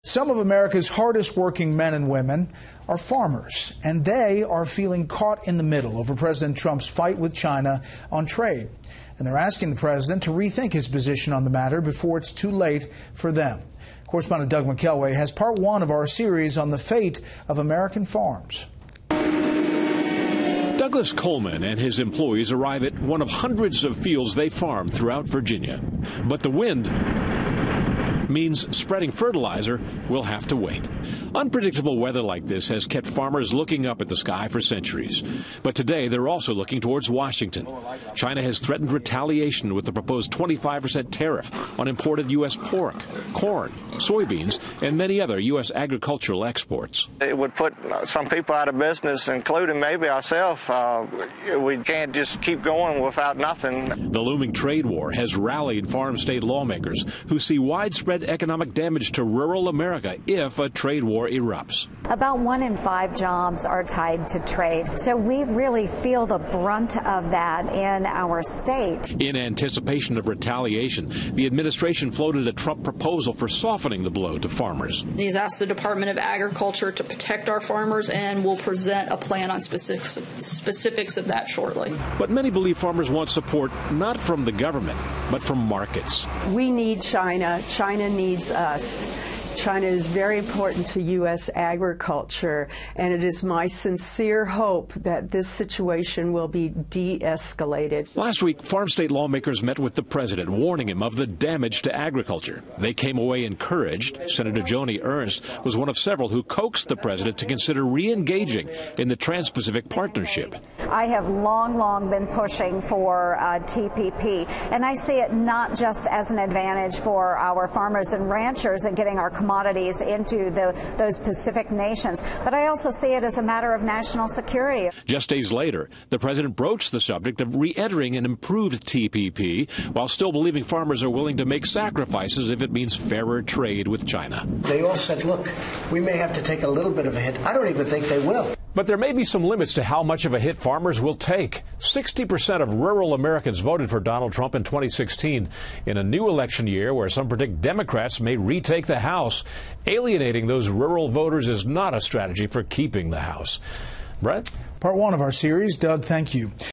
Some of America's hardest working men and women are farmers, and they are feeling caught in the middle over President Trump's fight with China on trade. And they're asking the president to rethink his position on the matter before it's too late for them. Correspondent Doug McKelway has part one of our series on the fate of American farms. Douglas Coleman and his employees arrive at one of hundreds of fields they farm throughout Virginia. But the wind means spreading fertilizer will have to wait. Unpredictable weather like this has kept farmers looking up at the sky for centuries. But today they're also looking towards Washington. China has threatened retaliation with the proposed 25% tariff on imported U.S. pork, corn, soybeans, and many other U.S. agricultural exports. It would put some people out of business, including maybe ourselves. We can't just keep going without nothing. The looming trade war has rallied farm state lawmakers who see widespread economic damage to rural America if a trade war erupts. About 1 in 5 jobs are tied to trade, so we really feel the brunt of that in our state. In anticipation of retaliation, the administration floated a Trump proposal for softening the blow to farmers. He's asked the Department of Agriculture to protect our farmers, and will present a plan on specifics of that shortly. But many believe farmers want support not from the government, but from markets. We need China. China needs us. China is very important to U.S. agriculture, and it is my sincere hope that this situation will be de-escalated. Last week, farm state lawmakers met with the president, warning him of the damage to agriculture. They came away encouraged. Senator Joni Ernst was one of several who coaxed the president to consider re-engaging in the Trans-Pacific Partnership. I have long been pushing for TPP, and I see it not just as an advantage for our farmers and ranchers in getting our commodities into those Pacific nations, but I also see it as a matter of national security. Just days later, the president broached the subject of re-entering an improved TPP, while still believing farmers are willing to make sacrifices if it means fairer trade with China. They all said, look, we may have to take a little bit of a hit. I don't even think they will. But there may be some limits to how much of a hit farmers will take. 60% of rural Americans voted for Donald Trump in 2016 in a new election year where some predict Democrats may retake the House. Alienating those rural voters is not a strategy for keeping the House. Brett? Part one of our series. Doug, thank you.